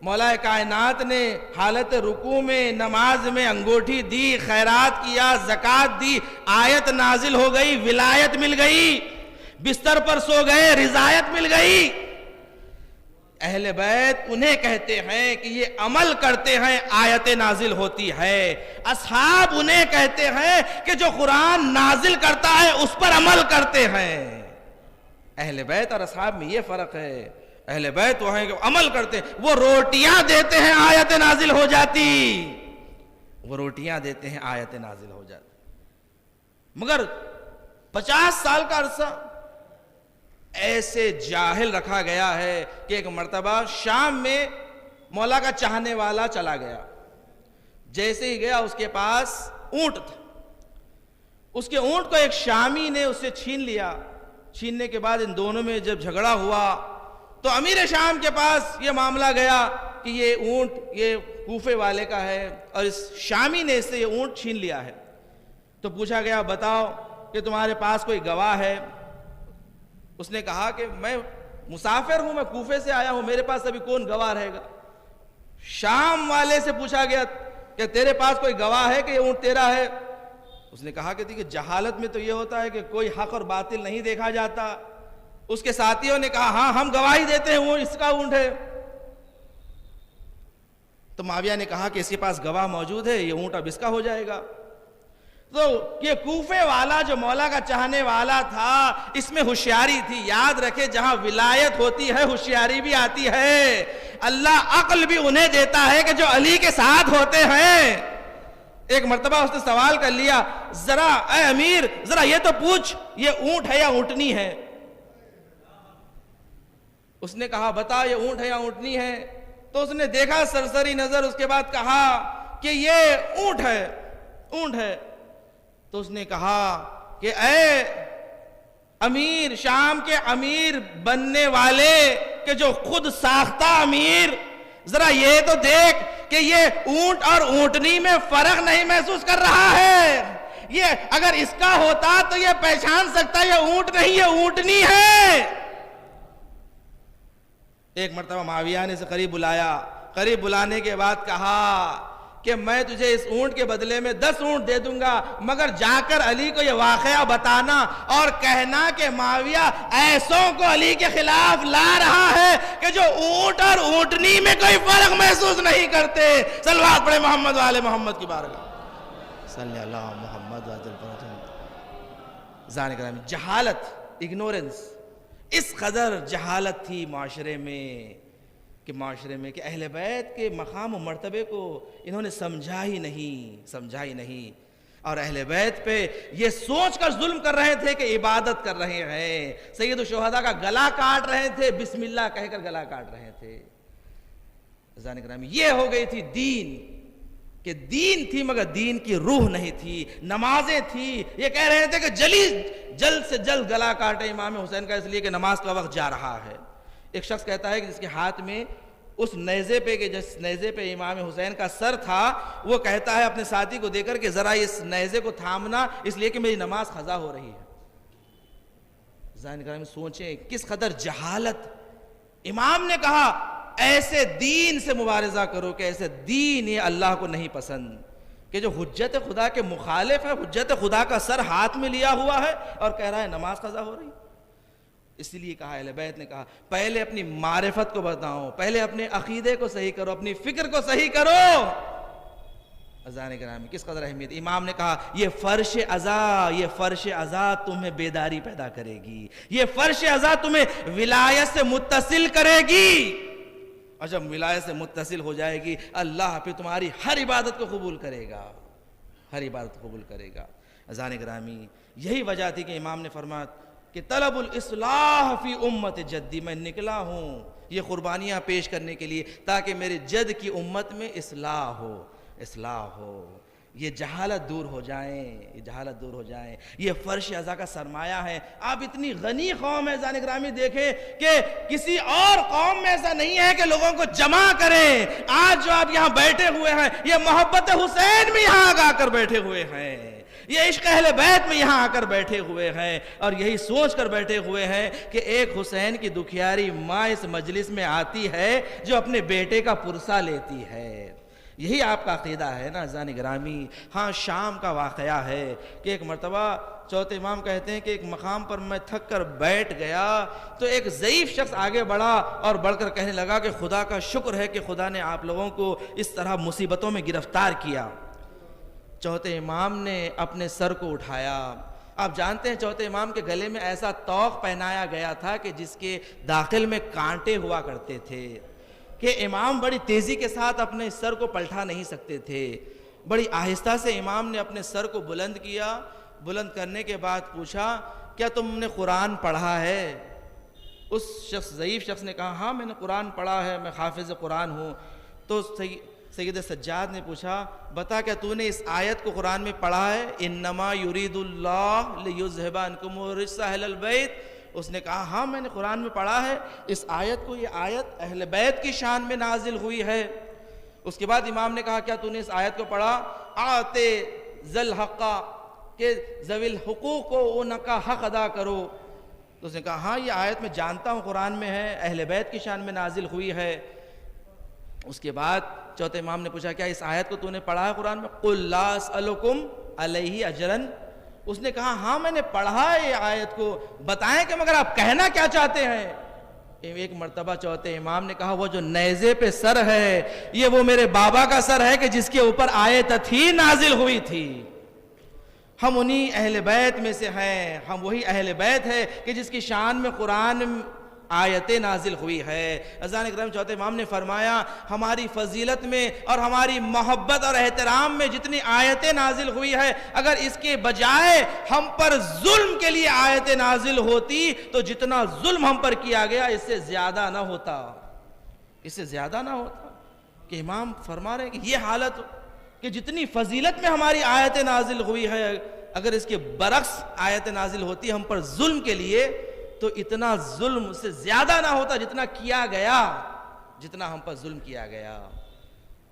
مولا کائنات نے حالت رکوع میں، نماز میں انگوٹھی دی، خیرات کیا، زکوٰۃ دی، آیت نازل ہو گئی، ولایت مل گئی، بستر پر سو گئے، رضایت مل گئی۔ اہل بیت انہیں کہتے ہیں کہ یہ عمل کرتے ہیں، آیت نازل ہوتی ہے۔ اصحاب انہیں کہتے ہیں کہ جو قرآن نازل کرتا ہے اس پر عمل کرتے ہیں۔ اہل بیت اور اصحاب میں یہ فرق ہے، اہل بیت وہ ہیں کہ عمل کرتے ہیں، وہ روٹیاں دیتے ہیں آیت نازل ہو جاتی، وہ روٹیاں دیتے ہیں آیت نازل ہو جاتی۔ مگر 50 سال کا عرصہ ایسے جاہل رکھا گیا ہے کہ ایک مرتبہ شام میں مولا کا چاہنے والا چلا گیا، جیسے ہی گیا اس کے پاس اونٹ تھا، اس کے اونٹ کو ایک شامی نے اسے چھین لیا۔ چھیننے کے بعد ان دونوں میں جب جھگڑا ہوا تو امیر شام کے پاس یہ معاملہ گیا کہ یہ اونٹ یہ کوفے والے کا ہے اور اس شامی نے اس سے یہ اونٹ چھین لیا ہے۔ تو پوچھا گیا بتاؤ کہ تمہارے پاس کوئی گواہ ہے؟ اس نے کہا کہ میں مسافر ہوں، میں کوفے سے آیا ہوں، میرے پاس ابھی کون گواہ رہے گا؟ شام والے سے پوچھا گیا کہ تیرے پاس کوئی گواہ ہے کہ یہ اونٹ تیرا ہے؟ اس نے کہا کہ جہالت میں تو یہ ہوتا ہے کہ کوئی حق اور باطل نہیں دیکھا جاتا۔ اس کے ساتھیوں نے کہا ہاں ہم گواہی دیتے ہیں وہ اس کا اونٹ ہے۔ تو معاویہ نے کہا کہ اس کے پاس گواہ موجود ہے، یہ اونٹ اب اس کا ہو جائے گا۔ تو یہ کوفے والا جو مولا کا چاہنے والا تھا، اس میں ہوشیاری تھی۔ یاد رکھے جہاں ولایت ہوتی ہے ہوشیاری بھی آتی ہے، اللہ عقل بھی انہیں دیتا ہے کہ جو علی کے ساتھ ہوتے ہیں۔ ایک مرتبہ اس نے سوال کر لیا ذرا اے امیر ذرا یہ تو پوچھ یہ اونٹ ہے یا اونٹنی ہے؟ اس نے کہا بتا یہ اونٹ ہے یا اونٹنی ہے؟ تو اس نے دیکھا سرسری نظر، اس کے بعد کہا کہ یہ اونٹ ہے، اونٹ ہے۔ تو اس نے کہا کہ اے امیر، شام کے امیر بننے والے کہ جو خود ساختہ امیر، ذرا یہ تو دیکھ کہ یہ اونٹ اور اونٹنی میں فرق نہیں محسوس کر رہا ہے۔ یہ اگر اس کا ہوتا تو یہ پہچان سکتا یہ اونٹ نہیں یہ اونٹنی ہے۔ ایک مرتبہ معاویہ نے اسے قریب بلایا، قریب بلانے کے بعد کہا کہ میں تجھے اس اونٹ کے بدلے میں 10 اونٹ دے دوں گا، مگر جا کر علی کو یہ واقعہ بتانا اور کہنا کہ معاویہ ایسوں کو علی کے خلاف لا رہا ہے کہ جو اونٹ اور اونٹنی میں کوئی فرق محسوس نہیں کرتے۔ صلوات پڑھے محمد والے محمد کی بارگاہ۔ صلی اللہ محمد وعجل فرجہم۔ زان گرامی، جہالت، اگنورنس، اس قدر جہالت تھی معاشرے میں کہ اہل بیت کے مقام و مرتبے کو انہوں نے سمجھا ہی نہیں۔ اور اہل بیت پہ یہ سوچ کر ظلم کر رہے تھے کہ عبادت کر رہے ہیں، سید الشہداء کا گلا کاٹ رہے تھے، بسم اللہ کہہ کر گلا کاٹ رہے تھے۔ عزیزان گرامی، یہ ہو گئی تھی دین، کہ دین تھی مگر دین کی روح نہیں تھی۔ نمازیں تھی، یہ کہہ رہے تھے کہ جلد سے جلد گلا کاٹے امام حسین کا، اس لیے کہ نماز کا وقت جا رہا ہے۔ ایک شخص کہتا ہے کہ جس کے ہاتھ میں اس نیزے پہ، کہ جس نیزے پہ امام حسین کا سر تھا، وہ کہتا ہے اپنے ساتھی کو دے کر کہ ذرا اس نیزے کو تھامنا، اس لیے کہ میری نماز قضا ہو رہی ہے۔ عزیزان گرامی، سوچیں کس قدر جہالت۔ امام نے کہا ایسے دین سے مبارزہ کرو کہ ایسے دین یہ اللہ کو نہیں پسند، کہ جو حجت خدا کے مخالف ہے، حجت خدا کا سر ہاتھ میں لیا ہوا ہے اور کہہ رہا ہے نماز قضا ہو رہی ہے۔ اس لیے کہا، اہل بیت نے کہا پہلے اپنی معرفت کو بتاؤ، پہلے اپنے عقیدے کو صحیح کرو، اپنی فکر کو صحیح کرو۔ عزیزان گرامی، کس قدر اہمیت۔ امام نے کہا یہ فرش ازا تمہیں بیداری پیدا کرے گی، یہ فرش ازا تمہیں ولایت سے متصل کرے گی، اور جب ولایت سے متصل ہو جائے گی اللہ پھر تمہاری ہر عبادت کو قبول کرے گا، ہر عبادت کو قبول کرے گا۔ عزیزان گرامی، یہی وجہ تھی کہ امام نے فرمایا کہ طلب الاصلاح فی امت جدی، میں نکلا ہوں یہ قربانیاں پیش کرنے کے لیے تاکہ میرے جد کی امت میں اصلاح ہو، یہ جہالت دور ہو جائیں، یہ فرش ازا کا سرمایہ ہے۔ آپ اتنی غنی قوم ہے عزیزان گرامی، دیکھیں کہ کسی اور قوم میں ایسا نہیں ہے کہ لوگوں کو جمع کریں۔ آج جو آپ یہاں بیٹھے ہوئے ہیں، یہ محبت حسین میں یہاں آ کر بیٹھے ہوئے ہیں، یہ عشق اہل بیت میں یہاں آ کر بیٹھے ہوئے ہیں، اور یہی سوچ کر بیٹھے ہوئے ہیں کہ ایک حسین کی دکھیاری ماں اس مجلس میں آتی ہے جو اپنے بیٹے کا پرسہ لیتی ہے۔ یہی آپ کا عقیدہ ہے نا عزیزان گرامی۔ ہاں، شام کا واقعہ ہے کہ ایک مرتبہ چوتھے امام کہتے ہیں کہ ایک مقام پر میں تھک کر بیٹھ گیا تو ایک ضعیف شخص آگے بڑھا اور بڑھ کر کہنے لگا کہ خدا کا شکر ہے کہ خدا نے آپ لوگوں کو اس طرح مصیبتوں میں گرفتار کیا۔ چوتھے امام نے اپنے سر کو اٹھایا۔ آپ جانتے ہیں چوتھے امام کے گلے میں ایسا طوق پہنایا گیا تھا کہ جس کے داخل میں کانٹے ہوا کرتے تھے، کہ امام بڑی تیزی کے ساتھ اپنے سر کو پلٹا نہیں سکتے تھے۔ بڑی آہستہ سے امام نے اپنے سر کو بلند کیا، بلند کرنے کے بعد پوچھا کیا تم نے قرآن پڑھا ہے؟ اس ضعیف شخص نے کہا ہاں میں نے قرآن پڑھا ہے، میں حافظ قرآن ہوں۔ تو سید سجاد نے پوچھا بتا کیا تو نے اس آیت کو قرآن میں پڑھا ہے، انما یرید اللہ لیذھب عنکم الرجس اہل البیت؟ اس نے کہا ہاں میں نے قرآن میں پڑھا ہے اس آیت کو، یہ آیت اہل بیت کی شان میں نازل ہوئی ہے۔ اس کے بعد امام نے کہا کیا تو نے اس آیت کو پڑھا، آتے ذل حقا، کہ ذوی الحقوق کو ان کا حق ادا کرو؟ تو اس نے کہا ہاں یہ آیت میں جانتا ہوں قرآن میں ہے، اہل بیت کی شان میں نازل ہوئی ہے۔ اس کے بعد چوتھے امام نے پوچھا کیا اس آیت کو تو نے پڑھا ہے قرآن میں، قل لا اسألکم علیہ اجرا؟ اس نے کہا ہاں میں نے پڑھا ہے یہ آیت کو، بتائیں کہ مگر آپ کہنا کیا چاہتے ہیں؟ ایک مرتبہ چوتھے امام نے کہا وہ جو نیزے پہ سر ہے یہ وہ میرے بابا کا سر ہے کہ جس کے اوپر آیت تھی نازل ہوئی تھی۔ ہم انہی اہل بیت میں سے ہیں، ہم وہی اہل بیت ہے کہ جس کی شان میں قرآن آیتیں نازل ہوئی ہے۔ عزیزان اکرام، چوتھے امام نے فرمایا ہماری فضیلت میں اور ہماری محبت اور احترام میں جتنی آیتیں نازل ہوئی ہے، اگر اس کے بجائے ہم پر ظلم کے لیے آیتیں نازل ہوتی تو جتنا ظلم ہم پر کیا گیا اس سے زیادہ نہ ہوتا، کہ امام فرما رہے ہیں کہ یہ حالت کہ جتنی فضیلت میں ہماری آیتیں نازل ہوئی ہے، اگر اس کے برعکس آیتیں نازل ہوتی ہم پر ظلم کے لیے تو اتنا ظلم سے زیادہ نہ ہوتا جتنا کیا گیا، جتنا ہم پر ظلم کیا گیا۔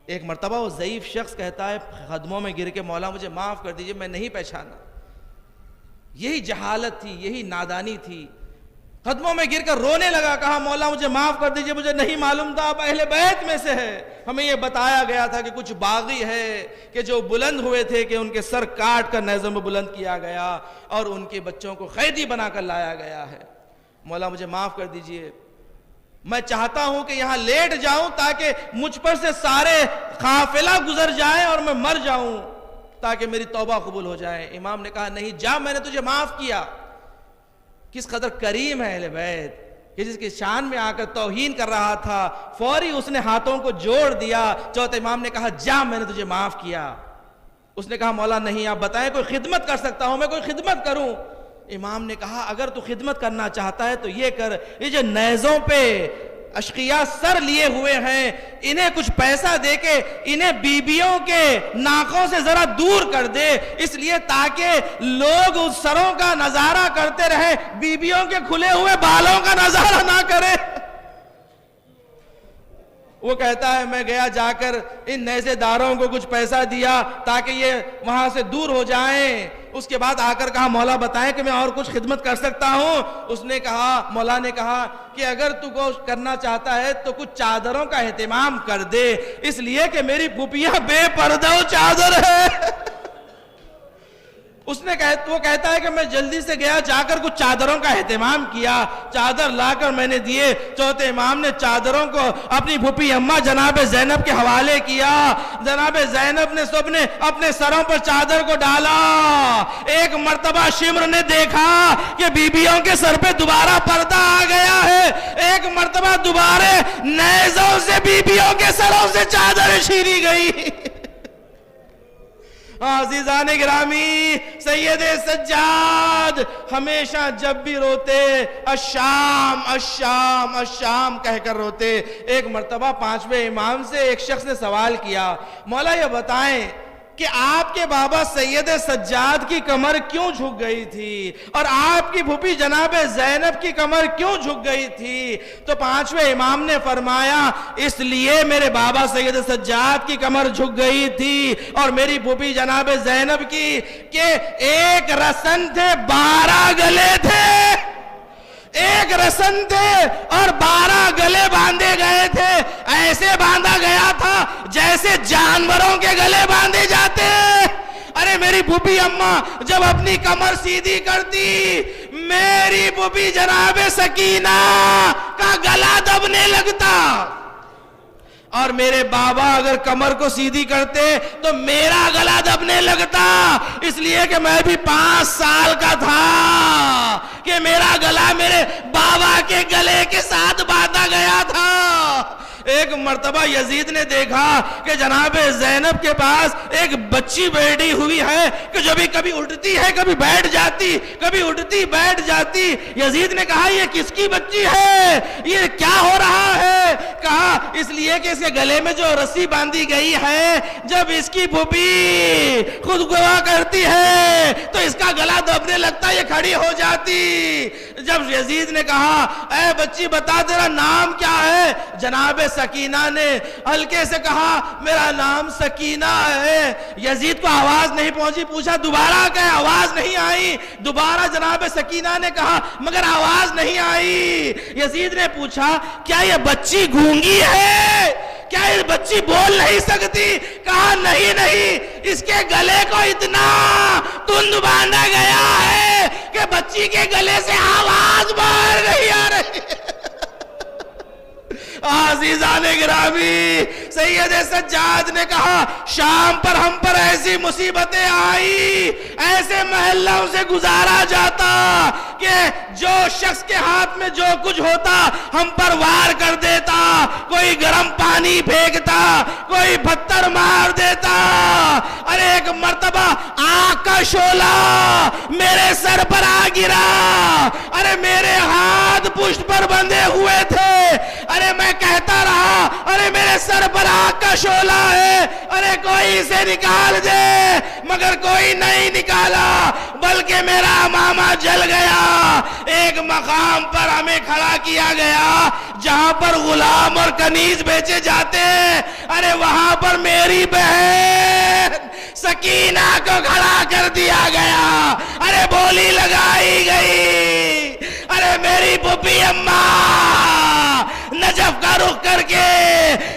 ایک مرتبہ وہ ضعیف شخص کہتا ہے قدموں میں گر کے مولا مجھے معاف کر دیجئے، میں نہیں پہچانا۔ یہی جہالت تھی، یہی نادانی تھی۔ قدموں میں گر کر رونے لگا، کہا مولا مجھے معاف کر دیجئے، مجھے نہیں معلوم تھا آپ اہل بیت میں سے ہے، ہمیں یہ بتایا گیا تھا کہ کچھ باغی ہے کہ جو بلند ہوئے تھے کہ ان کے سر کاٹ کر نیزوں میں بلند کیا گیا اور ان کے بچوں کو قیدی بنا کر لایا گیا ہے، مولا مجھے معاف کر دیجئے، میں چاہتا ہوں کہ یہاں لیٹ جاؤں تاکہ مجھ پر سے سارے قافلہ گزر جائیں اور میں مر جاؤں تاکہ میری توبہ قبول ہو جائے۔ امام نے کہا نہیں جا، میں نے تجھے معاف کیا۔ کس قدر کریم ہے اہل بیت کہ جس کی شان میں آ کر توہین کر رہا تھا فوری اس نے ہاتھوں کو جوڑ دیا۔ چوتھے امام نے کہا جا، میں نے تجھے معاف کیا۔ اس نے کہا مولا نہیں، آپ بتائیں کوئی خدمت کر سکتا ہوں میں، کوئی خدمت کروں؟ امام نے کہا اگر تو خدمت کرنا چاہتا ہے تو یہ کر، یہ جو نیزوں پہ اشقیاء سر لیے ہوئے ہیں انہیں کچھ پیسہ دے کے انہیں بیبیوں کے ناکوں سے ذرا دور کر دے، اس لیے تاکہ لوگ اس سروں کا نظارہ کرتے رہے، بیبیوں کے کھلے ہوئے بالوں کا نظارہ نہ کرے۔ وہ کہتا ہے میں گیا، جا کر ان نیزے داروں کو کچھ پیسہ دیا تاکہ یہ وہاں سے دور ہو جائیں۔ اس کے بعد آ کر کہا مولا بتائیں کہ میں اور کچھ خدمت کر سکتا ہوں؟ اس نے کہا، مولا نے کہا کہ اگر تو کچھ کرنا چاہتا ہے تو کچھ چادروں کا اہتمام کر دے، اس لیے کہ میری پھوپھیاں بے پردہ و چادر ہے۔ وہ کہتا ہے کہ میں جلدی سے گیا، جا کر کچھ چادروں کا اہتمام کیا، چادر لا کر میں نے دیے۔ چوتھے امام نے چادروں کو اپنی پھوپھی اماں جناب زینب کے حوالے کیا، جناب زینب نے سب نے اپنے سروں پر چادر کو ڈالا۔ ایک مرتبہ شمر نے دیکھا کہ بیبیوں کے سر پہ دوبارہ پردہ آ گیا ہے، ایک مرتبہ دوبارہ نیزوں سے بیبیوں کے سروں سے چادر چھینی گئی۔ عزیزان گرامی، سید سجاد ہمیشہ جب بھی روتے الشام الشام الشام کہہ کر روتے۔ ایک مرتبہ 5ویں امام سے ایک شخص نے سوال کیا، مولا یہ بتائیں کہ آپ کے بابا سید سجاد کی کمر کیوں جھک گئی تھی اور آپ کی پھوپھی جناب زینب کی کمر کیوں جھک گئی تھی؟ تو 5ویں امام نے فرمایا اس لیے میرے بابا سید سجاد کی کمر جھک گئی تھی اور میری پھوپھی جناب زینب کی کہ ایک رسن تھے 12 گلے تھے، ایک رسن تھے اور 12 گلے باندھے گئے تھے، ایسے باندھا گیا تھا جیسے جانوروں کے گلے باندھے جاتے۔ ارے میری پھوپھی اماں جب اپنی کمر سیدھی کرتی، میری پھوپھی جناب سکینہ کا گلا دبنے لگتا، اور میرے بابا اگر کمر کو سیدھی کرتے تو میرا گلا دبنے لگتا، اس لیے کہ میں بھی 5 سال کا تھا کہ میرا گلا میرے بابا کے گلے کے ساتھ باندھا گیا تھا۔ ایک مرتبہ یزید نے دیکھا کہ جناب زینب کے پاس ایک بچی بیٹھی ہوئی ہے کہ جو بھی کبھی اٹھتی ہے کبھی بیٹھ جاتی، کبھی اٹھتی بیٹھ جاتی۔ یزید نے کہا یہ کس کی بچی ہے، یہ کیا ہو رہا ہے؟ کہا اس لیے کہ اس کے گلے میں جو رسی باندھی گئی ہے جب اس کی پھوپھی خود گواہ کرتی ہے تو اس کا گلا دبنے لگتا، یہ کھڑی ہو جاتی۔ جب یزید نے کہا اے بچی بتا تیرا نام کیا ہے، جناب سکینہ نے ہلکے سے کہا میرا نام سکینہ ہے۔ یزید کو آواز نہیں پہنچی، پوچھا دوبارہ کہ آواز نہیں آئی، دوبارہ جناب سکینہ نے کہا مگر آواز نہیں آئی۔ یزید نے پوچھا کیا یہ بچی گونگی ہے، کیا یہ بچی بول نہیں سکتی؟ کہا نہیں، اس کے گلے کو اتنا تند باندھا گیا ہے کہ بچی کے گلے سے آواز باہر نہیں آ رہی۔ عزیزان گرامی، سید سجاد نے کہا شام پر ہم پر ایسی مصیبتیں آئی، ایسے محلوں سے گزارا جاتا کہ جو شخص کے ہاتھ میں جو کچھ ہوتا ہم پر وار کر دیتا، کوئی گرم پانی پھینکتا، کوئی پتھر مار دیتا۔ ارے ایک مرتبہ آگ کا شعلہ میرے سر پر آ گرا، ارے میرے ہاتھ پشت پر بندھے ہوئے تھے، ارے میں کہتا رہا ارے میرے سر پر آگ کا شعلہ ہے، ارے کوئی اسے نکال دے، مگر کوئی نہیں نکالا، بلکہ میرا امامہ جل گیا۔ ایک مقام پر ہمیں کھڑا کیا گیا جہاں پر غلام اور کنیز بیچے جاتے، ارے وہاں پر میری بہن سکینہ کو کھڑا کر دیا گیا، ارے بولی لگائی گئی، ارے میری پھوپھی اماں نجف کا رخ کر کے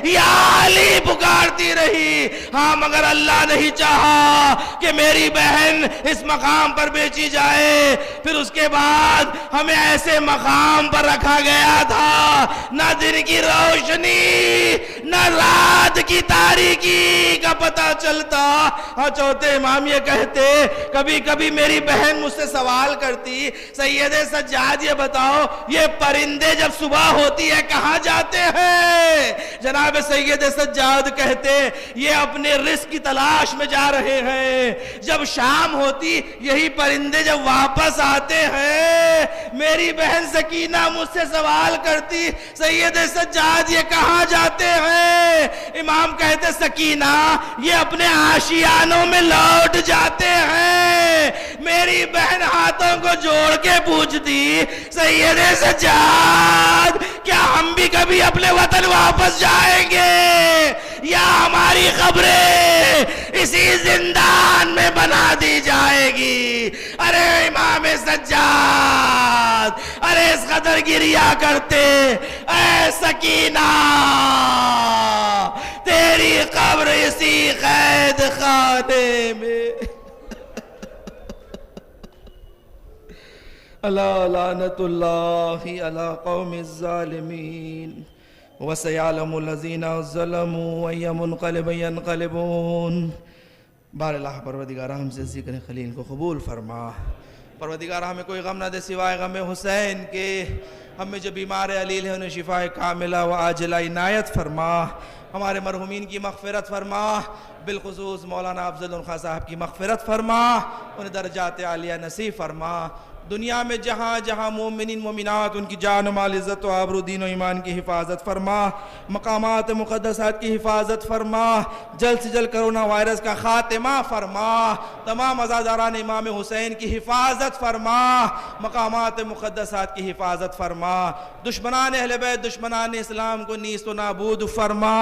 یا علی پکارتی رہی۔ ہاں مگر اللہ نہیں چاہا کہ میری بہن اس مقام پر بیچی جائے۔ پھر اس کے بعد ہمیں ایسے مقام پر رکھا گیا تھا، نہ دن کی روشنی نہ رات کی تاریکی کا پتہ چلتا۔ اور چوتھے امام یہ کہتے، کبھی کبھی میری بہن مجھ سے سوال کرتی، سید سجاد یہ بتاؤ یہ پرندے جب صبح ہوتی ہے کہاں جاتے ہیں؟ جناب سید سجاد کہتے یہ اپنے رزق کی تلاش میں جا رہے ہیں۔ جب شام ہوتی یہی پرندے جب واپس آتے ہیں۔ میری بہن سکینہ مجھ سے سوال کرتی، سید سجاد یہ کہاں جاتے ہیں؟ امام کہتے سکینہ یہ اپنے آشیانوں میں لوٹ جاتے ہیں۔ میری بہن ہاتھوں کو جوڑ کے پوچھتی، سید سجاد کیا ہم بھی کبھی اپنے وطن واپس جائیں گے یا ہماری قبریں اسی زندان میں بنا دی جائے گی؟ ارے امام سجاد ارے اس قدر گریا کرتے، اے سکینہ تیری قبر اسی قید خانے میں۔ الا لعنت اللہ علی قوم الظالمین وسیعلم الذین ظلموا ای منقلب ینقلبون۔ بار اللہ پروردگارہ ہم سے ذکر خلیل کو قبول فرما۔ پروردگارہ ہمیں کوئی غم نہ دے سوائے غم حسین کے۔ ہمیں جو بیمار علیل ہیں انہیں شفاء کاملہ و عاجلہ عنایت فرما۔ ہمارے مرحومین کی مغفرت فرما، بالخصوص مولانا افضل خان صاحب کی مغفرت فرما، انہیں درجات عالیہ نصیب فرما۔ دنیا میں جہاں جہاں مومنین مومنات ان کی جان و مال عزت و آبرو دین و ایمان کی حفاظت فرما، مقامات مقدسات کی حفاظت فرما، جلد سے جلد کرونا وائرس کا خاتمہ فرما، تمام عزاداران امام حسین کی حفاظت فرما، مقامات مقدسات کی حفاظت فرما، دشمنان اہل بیت دشمنان اسلام کو نیست و نابود فرما،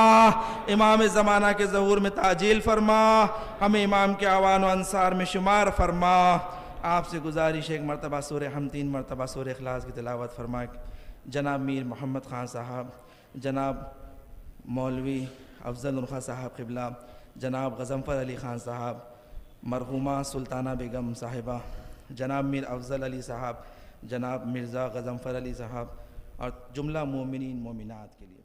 امام زمانہ کے ظہور میں تعجیل فرما، ہمیں امام کے اعوان و انصار میں شمار فرما۔ آپ سے گزارش ایک مرتبہ سورہ حمد 3 مرتبہ سورہ اخلاص کی تلاوت فرمائے۔ جناب میر محمد خان صاحب، جناب مولوی افضل خان صاحب قبلہ، جناب غضنفر علی خان صاحب، مرحومہ سلطانہ بیگم صاحبہ، جناب میر افضل علی صاحب، جناب مرزا غضنفر علی صاحب اور جملہ مومنین مومنات کے لیے